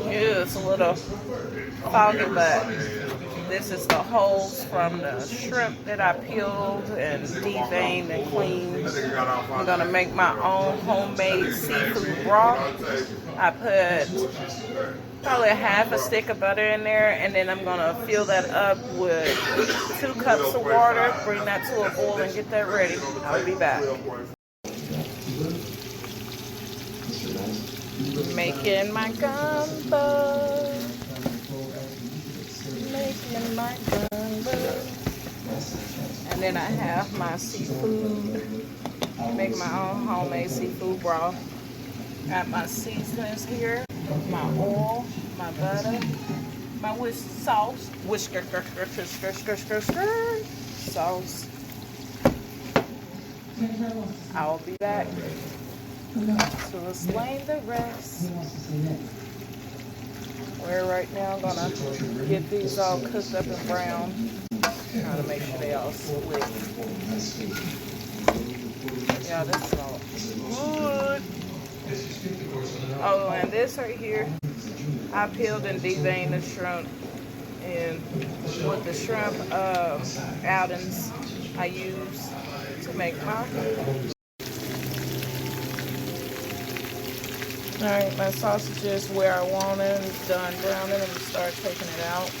It's a little foggy, but this is the holes from the shrimp that I peeled and deveined and cleaned. I'm gonna make my own homemade seafood broth. I put probably a half a stick of butter in there, and then I'm gonna fill that up with 2 cups of water, bring that to a boil and get that ready. I'll be back. Making my gumbo. Making my gumbo. And then I have my seafood. Make my own homemade seafood broth. Got my seasonings here. My oil, my butter, my sauce. Sauce. I'll be back to explain the rest. We're right now gonna get these all cooked up and brown. Trying to make sure they all split. Yeah, this smells good. Oh, and this right here, I peeled and deveined the shrimp, and with the shrimp outings I use to make my. Alright, my sausage is where I want it. It's done browning. I'm going to start taking it out.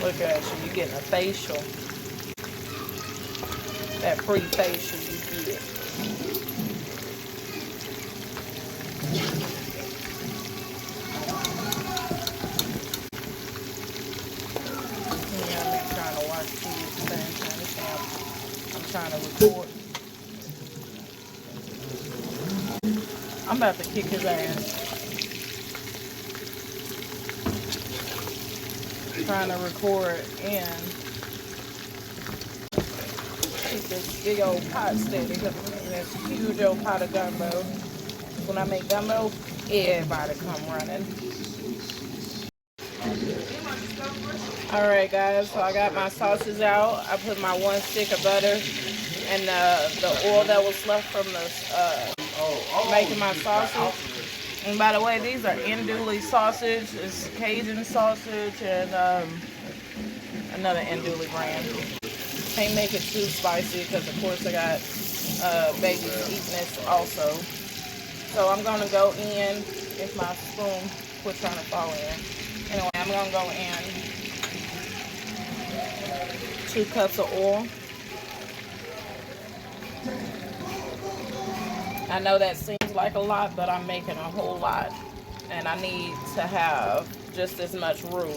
Look at you. You're getting a facial. That free facial you get. I'm trying to record. I'm about to kick his ass. Trying to record and keep this big old pot steady because this huge old pot of gumbo. When I make gumbo, everybody come running. Alright guys, so I got my sauces out. I put my 1 stick of butter and the oil that was left from the making my sausage. And by the way, these are andouille sausage. It's Cajun sausage and another andouille brand. Can't make it too spicy because of course I got babies eating this also. So I'm gonna go in, if my spoon quit trying to fall in. Anyway, I'm gonna go in 2 cups of oil. I know that seems like a lot, but I'm making a whole lot. And I need to have just as much roux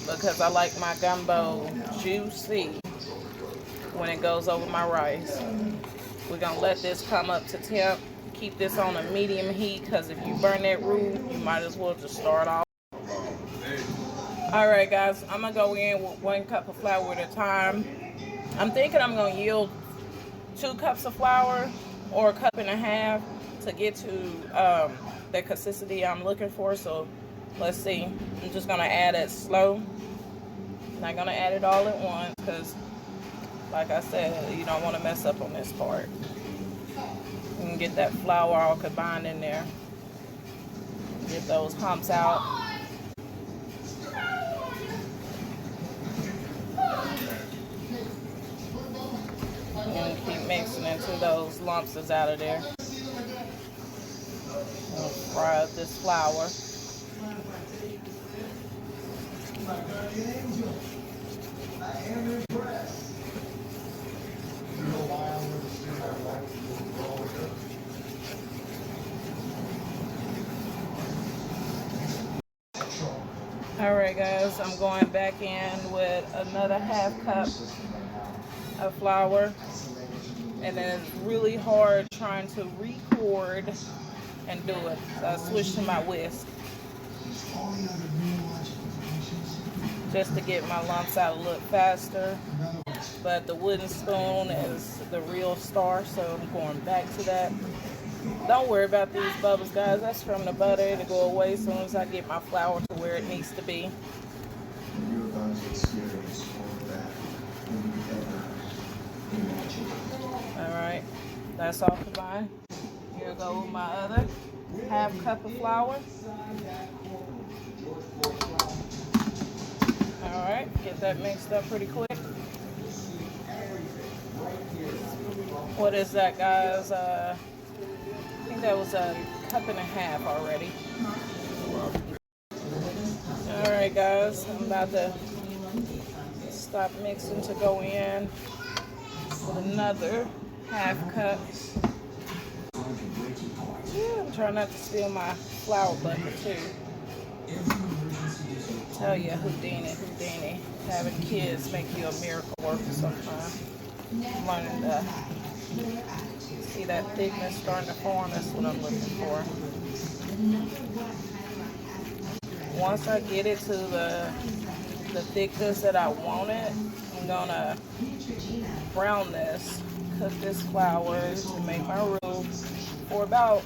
because I like my gumbo juicy when it goes over my rice. We're going to let this come up to temp. Keep this on a medium heat because if you burn that roux, you might as well just start off. Alright guys, I'm going to go in with 1 cup of flour at a time. I'm thinking I'm going to yield 2 cups of flour or 1.5 cups to get to the consistency I'm looking for. So let's see. I'm just going to add it slow. I'm not going to add it all at once because like I said, you don't want to mess up on this part. You can get that flour all combined in there. Get those humps out. And keep mixing until those lumps is out of there. And fry up this flour. Alright guys, I'm going back in with another 1/2 cup of flour. And then it's really hard trying to record and do it. So I switched to my whisk just to get my lumps out a little faster. But the wooden spoon is the real star, so I'm going back to that. Don't worry about these bubbles, guys. That's from the butter. It'll go away as soon as I get my flour to where it needs to be. You're about to experience all that when you ever Alright, that's all for mine. Here go my other half cup of flour. Alright, get that mixed up pretty quick. What is that, guys? I think that was a cup and a half already. Alright, guys, I'm about to stop mixing to go in with another half cup. Yeah, I'm trying not to spill my flour bucket too. Tell you, Houdini. Having kids make you a miracle worker sometimes. I'm learning to see that thickness starting to form. That's what I'm looking for. Once I get it to the thickness that I want it, I'm gonna brown this, cook this flour to make my roux for about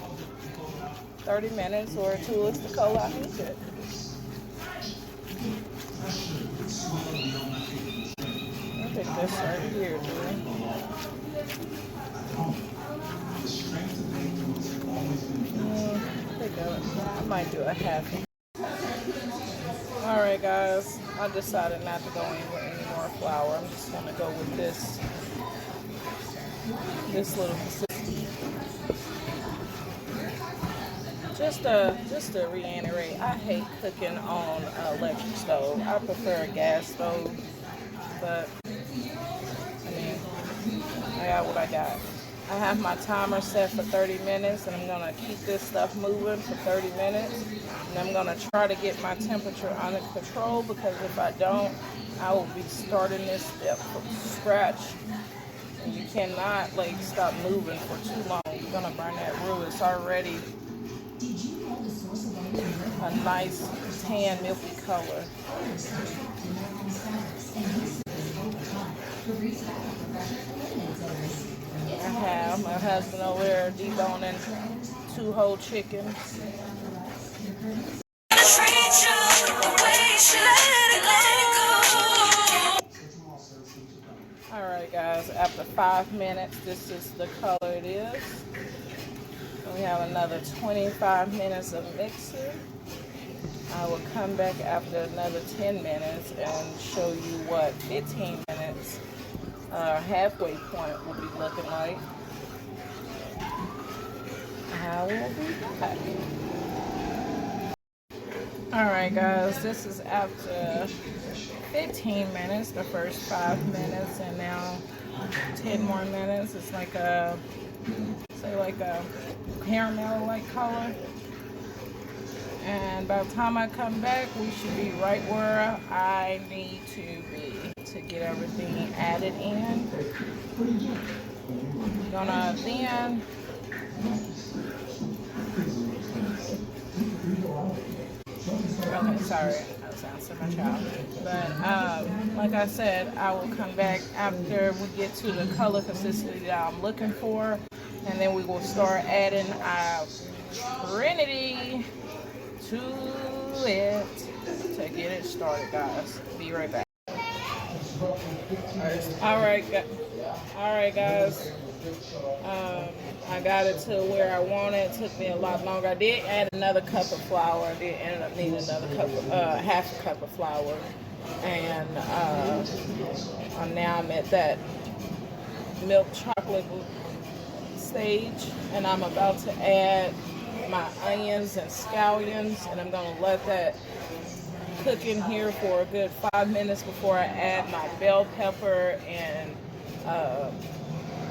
30 minutes or until it's the color I need it. I think this right here, dude. I might do a half. Alright, guys, I decided not to go in with any more flour. I'm just gonna go with this little consistency. Just to reiterate, I hate cooking on an electric stove. I prefer a gas stove, but I mean, I got what I got. I have my timer set for 30 minutes, and I'm gonna keep this stuff moving for 30 minutes. And I'm gonna try to get my temperature under control, because if I don't, I will be starting this step from scratch. And you cannot stop moving for too long. You're gonna burn that roux. It's already a nice tan milky color. I have my husband over there deboning 2 whole chickens. Alright, guys, after 5 minutes, this is the color it is. And we have another 25 minutes of mixing. I will come back after another 10 minutes and show you what 15 minutes halfway point will be looking like. I will be back. Alright, guys, this is after 15 minutes, the first 5 minutes, and now 10 more minutes. It's like a caramel-like color. And by the time I come back, we should be right where I need to be to get everything added in. Gonna then okay, sorry, I sound so much out. But like I said, I will come back after we get to the color consistency that I'm looking for, and then we will start adding our Trinity to it to get it started, guys. Be right back. Alright, guys. I got it to where I wanted. It took me a lot longer. I did add another cup of flour. I did end up needing another cup of half a cup of flour. And now I'm at that milk chocolate stage, and I'm about to add my onions and scallions, and I'm gonna let that cook in here for a good 5 minutes before I add my bell pepper and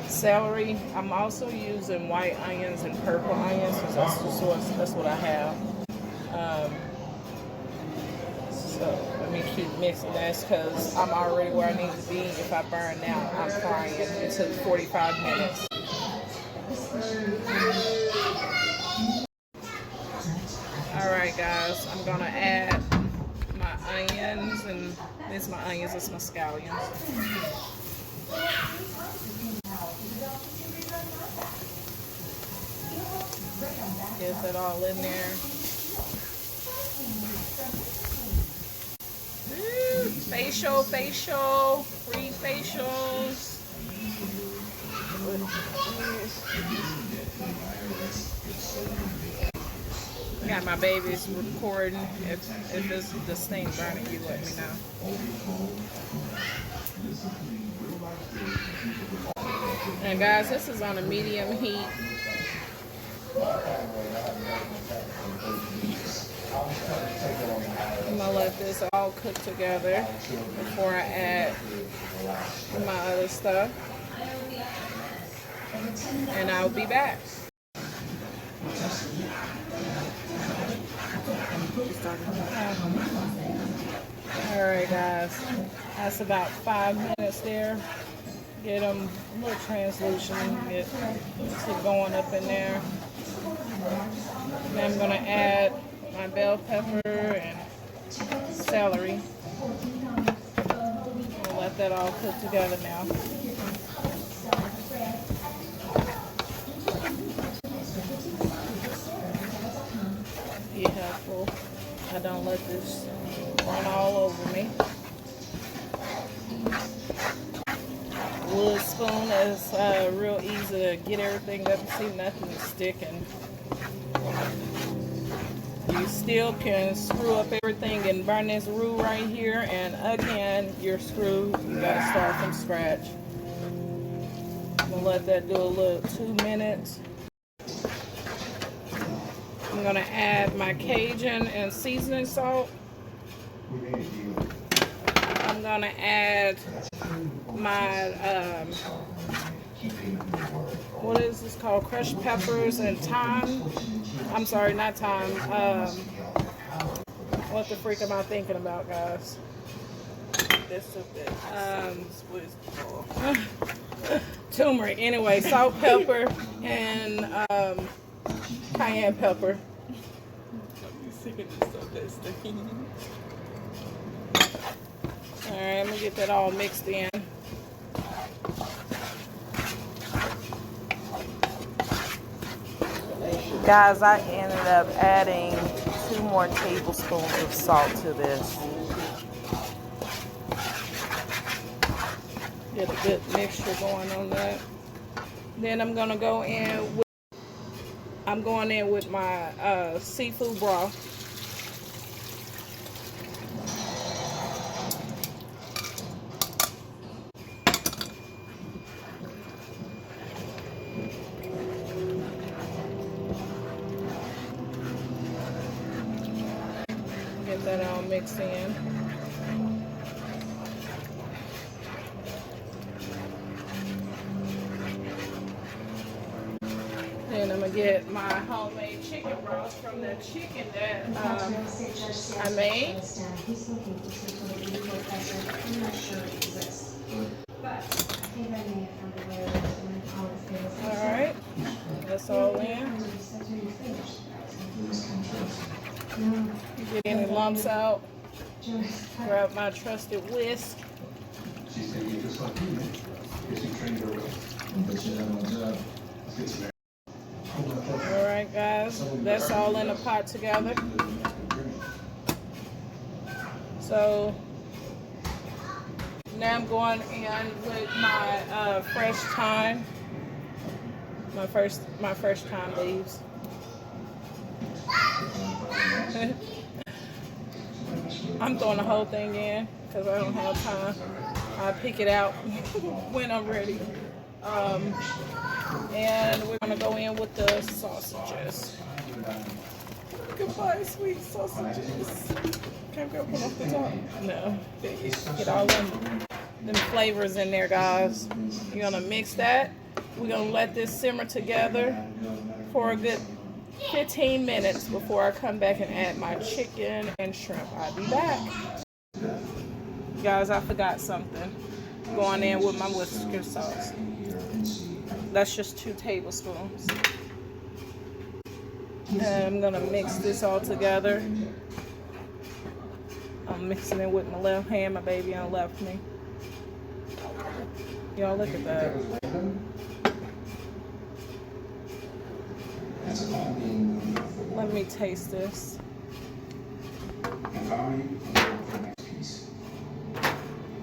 celery. I'm also using white onions and purple onions, because that's what I have. So let me keep mixing this, because I'm already where I need to be. If I burn now, I'm frying it. It took 45 minutes. Alright, guys, I'm gonna add my onions, and this is my onions, this is my scallions. Get that all in there. Facial, free facials. Got my babies recording. If this thing burning, you let me know. And guys, this is on a medium heat. I'm gonna let this all cook together before I add my other stuff. And I'll be back. Alright guys, that's about 5 minutes there. Get them a little translucent, get it going up in there. Then I'm going to add my bell pepper and celery. I'll let that all cook together now. Be helpful. I don't let this run all over me. Wood spoon is real easy to get everything. Doesn't see nothing sticking. You still can screw up everything and burn this roux right here, and again you're screwed. You gotta start from scratch. I'm gonna let that do a little 2 minutes. I'm gonna add my Cajun and seasoning salt. I'm gonna add my what is this called? Crushed peppers and thyme. I'm sorry, not thyme. What the freak am I thinking about, guys? Turmeric. Anyway, salt, pepper, and cayenne pepper. Alright, I'm gonna get that all mixed in. Guys, I ended up adding 2 more tablespoons of salt to this. Get a good mixture going on that. Then I'm gonna go in with my seafood broth. Get that all mixed in. Then I'm gonna get my homemade chicken broth from the chicken that I made. All right, that's all in. Get any lumps out. Grab my trusted whisk. Alright guys, that's all in a pot together. So now I'm going in with my fresh thyme. My fresh thyme leaves. I'm throwing the whole thing in because I don't have time. I pick it out when I'm ready. And we're gonna go in with the sausages. Goodbye, sweet sausages. Can't go put off the top. No. Get all them flavors in there, guys. You're gonna mix that. We're gonna let this simmer together for a good 15 minutes before I come back and add my chicken and shrimp. I'll be back. Guys, I forgot something. Going in with my Worcestershire sauce. That's just 2 tablespoons. And I'm gonna mix this all together. I'm mixing it with my left hand. My baby on left me. Y'all look at that. Let me taste this.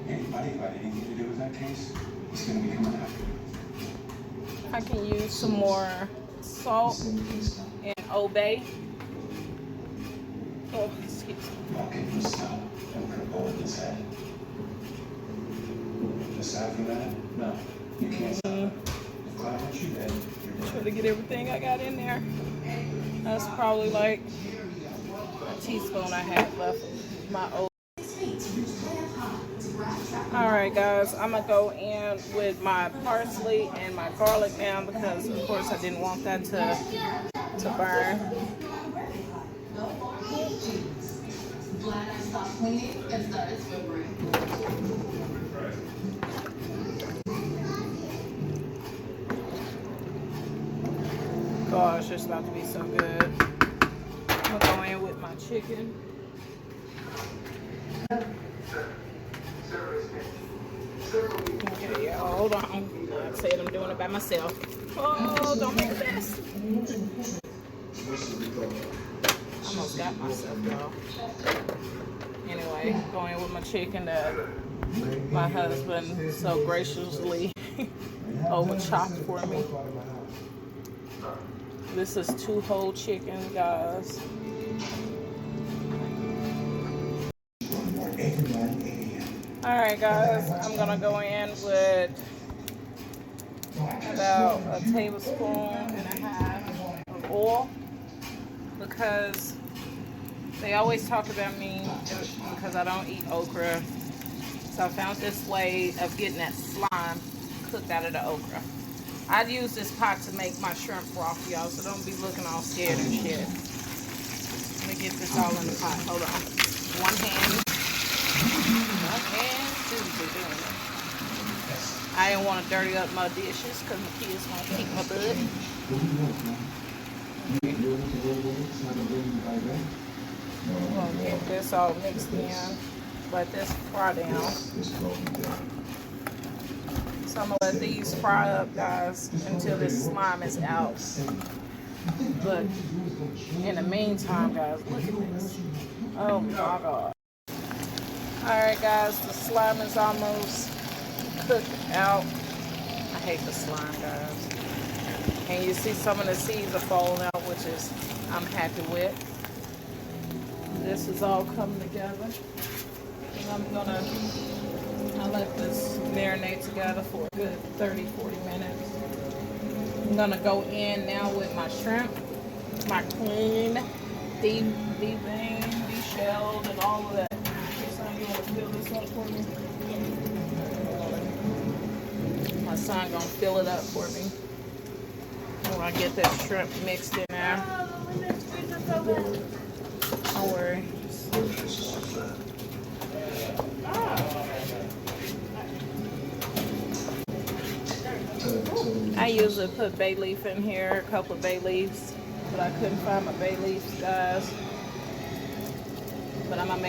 Anybody got anything to do with that case? It's gonna be coming after. I can use some more salt and obey. Oh, excuse me. Aside from that, no, you can't stop. Try to get everything I got in there. That's probably like a teaspoon I have left of my old. Alright guys, I'm gonna go in with my parsley and my garlic now because of course I didn't want that to burn. Glad I stopped cleaning and started swimming. Gosh, it's about to be so good. I'm gonna go in with my chicken. Okay, y'all, hold on. I said I'm doing it by myself. Oh, don't make a mess. Almost got myself, y'all. Anyway, going with my chicken that my husband so graciously over chopped for me. This is 2 whole chickens, guys. Alright guys, I'm gonna go in with about a tablespoon and a half of oil because they always talk about me because I don't eat okra. So I found this way of getting that slime cooked out of the okra. I'd use this pot to make my shrimp broth, y'all, so don't be looking all scared and shit. Let me get this all in the pot. Hold on. One hand. I didn't want to dirty up my dishes because my kids want to keep my butt. I'm going to get this all mixed in. Let this fry down. So I'm going to let these fry up, guys, until this slime is out. But in the meantime, guys, look at this. Oh my God. Alright guys, the slime is almost cooked out. I hate the slime, guys. And you see some of the seeds are falling out, which is I'm happy with. This is all coming together. And I'll let this marinate together for a good 30-40 minutes. I'm gonna go in now with my shrimp, my clean, deveined, deshelled, and all of that. You want to fill this up for me? My son gonna fill it up for me. When I get that shrimp mixed in there. Don't worry. I usually put bay leaf in here, a couple of bay leaves, but I couldn't find my bay leaves, guys. But I'm gonna make